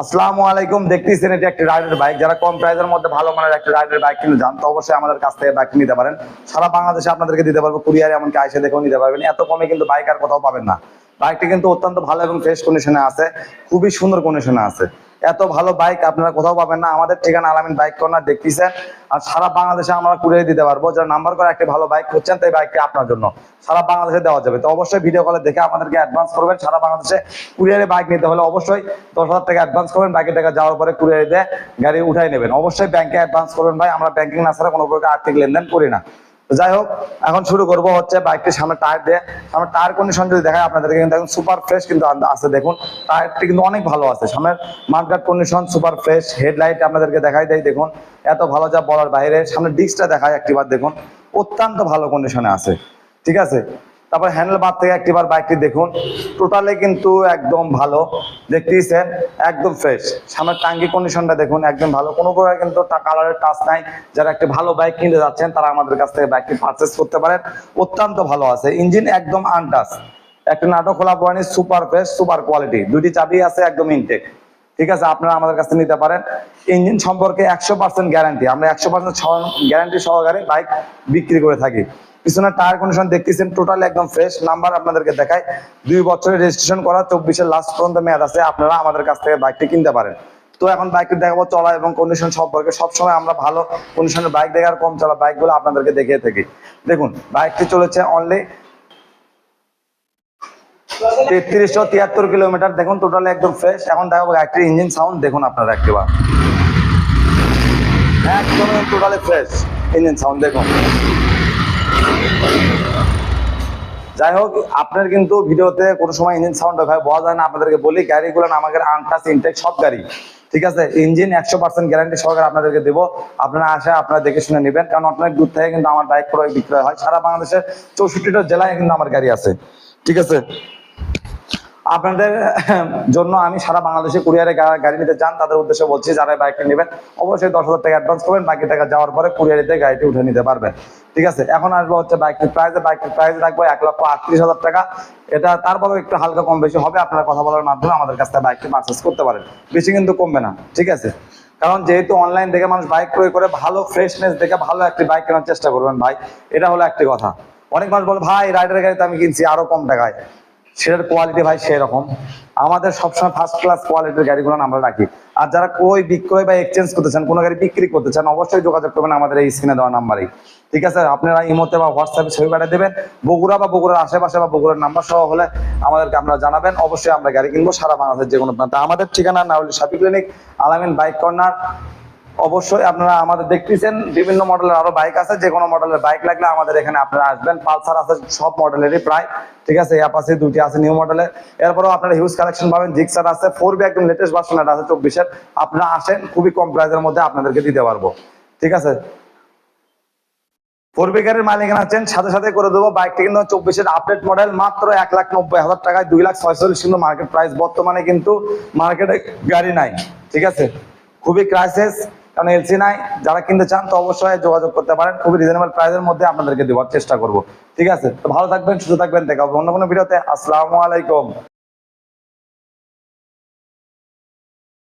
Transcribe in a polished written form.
আসসালামু আলাইকুম। দেখতেছেন এটি একটি রাইডার বাইক। যারা কম প্রাইসের মধ্যে ভালো মানের একটা রাইডার বাইক কিনতে চান তো অবশ্যই আমাদের কাছ থেকে বাইক নিতে পারেন। সারা বাংলাদেশে আপনাদেরকে দিতে পারবো, কুরিয়ারে এমনকি আইসে দেখেও নিতে পারবেন। এত কমে কিন্তু বাইক আর কোথাও পাবেন না। বাইকটি কিন্তু অত্যন্ত ভালো এবং ফ্রেশ কন্ডিশনে আছে, খুবই সুন্দর কন্ডিশনে আছে। এত ভালো বাইক আপনারা কোথাও পাবেন না। আমাদের ঠিকানা আলামিন বাইক কর্নার দেখতেছেন, আর সারা বাংলাদেশে আমরা কুরিয়ারে দিতে পারবো। যারা নাম্বার করে একটি ভালো বাইক খুঁজছেন তো এই বাইকটি আপনার জন্য সারা বাংলাদেশে দেওয়া যাবে। তো অবশ্যই ভিডিও কলে দেখে আমাদেরকে অ্যাডভান্স করবেন। সারা বাংলাদেশে কুরিয়ারে বাইক নিতে হলে অবশ্যই 10,000 টাকা অ্যাডভান্স করবেন। বাকি টাকা যাওয়ার পরে কুরিয়ারে দিয়ে গাড়ি উঠাই নেবেন। অবশ্যই ব্যাংকে অ্যাডভান্স করবেন ভাই, আমরা ব্যাংকিং না ছাড়া কোনো প্রকার আর্থিক লেনদেন করি না। যাই হোক, এখন শুরু করবো হচ্ছে বাইকটির সামনে টায়ার দিয়ে। সামনে টায়ার কন্ডিশন যদি দেখায় আপনাদেরকে, কিন্তু একদম সুপার ফ্রেশ কিন্তু আছে। দেখুন টায়ারটি কিন্তু অনেক ভালো আছে। সামনের mudguard condition super fresh. Headlight আপনাদেরকে দেখাই দেয়, দেখুন এত ভালো যা বলার বাইরে। সামনে ডিস্কটা দেখায় একটিবার, দেখুন অত্যন্ত ভালো কন্ডিশনে আছে। ঠিক আছে, তারপর হ্যান্ডেল বার থেকে একটিবার বাইকটি দেখুন, টোটালি কিন্তু একদম ভালো। দেখতেইছেন একদম ফ্রেশ। সামনের টাঙ্কি কন্ডিশনটা দেখুন একদম ভালো, কোনো প্রকার কিন্তু কালারের টাচ নাই। যারা একটি ভালো বাইক কিনতে যাচ্ছেন তারা আমাদের কাছ থেকে বাইকটি পারচেস করতে পারেন। অত্যন্ত ভালো আছে, ইঞ্জিন একদম আনটাচ, একটা নাটক খোলা পড়েনি, সুপার ফ্রেশ সুপার কোয়ালিটি। দুইটি চাবি আছে, একদম ইনটেক। ঠিক আছে, আপনারা আমাদের কাছে নিতে পারেন। ইঞ্জিন সম্পর্কে 100% গ্যারান্টি, আমরা 100% গ্যারান্টি সহকারে বাইক বিক্রি করে থাকি। পিছনের টায়ার কন্ডিশন দেখতেছেন টোটালি একদম ফ্রেশ। নাম্বার আপনাদেরকে দেখায়, 2 বছরের রেজিস্ট্রেশন করা, 24-এর লাস্ট পর্যন্ত মেয়াদ আছে। আপনারা আমাদের কাছ থেকে বাইকটি কিনতে পারেন। তো এখন বাইকটি দেখাবো চলা এবং কন্ডিশন সম্পর্কে। সবসময় আমরা ভালো কন্ডিশনের বাইক দেখার, কম চলা বাইকগুলো আপনাদেরকে দেখিয়ে থাকি। দেখুন বাইকটি চলেছে অনলি 3373 কিলোমিটার। দেখুন টোটালি একদম ফ্রেশ। এখন দেখাবো বাইকটির ইঞ্জিন সাউন্ড, দেখুন আপনারা একটিবার, একদম টোটালি ফ্রেশ ইঞ্জিন সাউন্ড দেখুন। যাই হোক, আপনার কিন্তু ভিডিওতে কোনো সময় ইঞ্জিন সাউন্ড বোঝা যায় না। আপনাদেরকে বলি গাড়িগুলো আমাদের আনটাচ ইনটেক সব গাড়ি। ঠিক আছে, ইঞ্জিন 100% গ্যারান্টি সহকারে আপনাদেরকে দেবো। আপনারা আসে আপনারা দেখে শুনে নেবেন, কারণ অনেক দূর থেকে কিন্তু আমার বাইক ক্রয় বিক্রয় হয়। সারা বাংলাদেশের 64টা জেলায় কিন্তু আমার গাড়ি আছে। ঠিক আছে, আপনাদের জন্য আমি সারা বাংলাদেশে কুরিয়ারে গাড়ি নিতে চান তাদের উদ্দেশ্যে বলছি, যারা বাইকটা নেবেন অবশ্যই 10,000 টাকা অ্যাডভান্স করবেন। বাকি টাকা যাওয়ার পরে কুরিয়ারিতে গাড়িটি উঠে নিতে পারবেন। ঠিক আছে, এখন আসবো হচ্ছে বাইকটির প্রাইসে। বাইকটির প্রাইস রাখবো 1,38,000 টাকা। এটা তারপরেও একটু হালকা কম বেশি হবে। আপনারা কথা বলার মাধ্যমে আমাদের কাছ থেকে বাইকটি পারচেস করতে পারেন, বেশি কিন্তু কমবে না। ঠিক আছে, কারণ যেহেতু অনলাইন দেখে মানুষ বাইক ক্রয় করে, ভালো ফ্রেশনেস দেখে ভালো একটি বাইক কেনার চেষ্টা করবেন ভাই। এটা হলো একটি কথা। অনেক মানুষ বলে ভাই রাইডারের গাড়িতে আমি কিনছি আরো কম টাকায়, সেটার কোয়ালিটি ভাই সেরকম। আমাদের সবসময় ফার্স্ট ক্লাস কোয়ালিটির গাড়িগুলো আমরা রাখি। আর যারা ক্রয় বিক্রয় বা এক্সচেঞ্জ করতে চান, কোনো গাড়ি বিক্রি করতে চান, অবশ্যই যোগাযোগ করবেন আমাদের এই স্ক্রিনে দেওয়া নাম্বারে। ঠিক আছে, আপনারা ইমোতে বা হোয়াটসঅ্যাপে ছবি পাঠিয়ে দেবেন। বগুড়া বা বগুড়ার আশেপাশে বা বগুড়ার নাম্বার সহ হলে আমাদেরকে আপনারা জানাবেন। অবশ্যই আমরা গাড়ি কিনবো সারা বাংলাদেশের যে কোনো প্রান্তে। আমাদের ঠিকানা নাউলি শাফি ক্লিনিক, আলামিন বাইক কর্নার। অবশ্যই আপনারা আমাদের দেখতেছেন বিভিন্ন মডেলের আরো বাইক আছে। যে কোনো মডেলের বাইক লাগলে আমাদের এখানে আপনারা আসবেন। পালসার আছে সব মডেলেরই প্রায়। ঠিক আছে, অ্যাপাচি দুটি আছে নিউ মডেলের। এরপরেও আপনারা হিউজ কালেকশন পাবেন। জিক্সার আছে, 4বি একদম লেটেস্ট ভার্সন আছে 24-এর। আপনারা আসেন, খুবই কম প্রাইসের মধ্যে আপনাদেরকে দিতে পারবো। ঠিক আছে, 4বি গাড়ির মালিকানা আছেন সাথে সাথে করে দেবো। বাইকটি কিন্তু 24-এর আপডেট মডেল, মাত্র 1,90,000 টাকায় 2,46,000 কিন্তু মার্কেট প্রাইস। বর্তমানে কিন্তু মার্কেটে গাড়ি নাই। ঠিক আছে, খুবই ক্রাইসিস, কারণ এলসি নাই। যারা কিনতে চান তো অবশ্যই যোগাযোগ করতে পারেন। খুবই রিজনেবল প্রাইসের মধ্যে আপনাদেরকে দেওয়ার চেষ্টা করব। ঠিক আছে, তো ভালো থাকবেন, সুস্থ থাকবেন, দেখা হবে অন্য কোনো ভিডিওতে। আসসালামু আলাইকুম।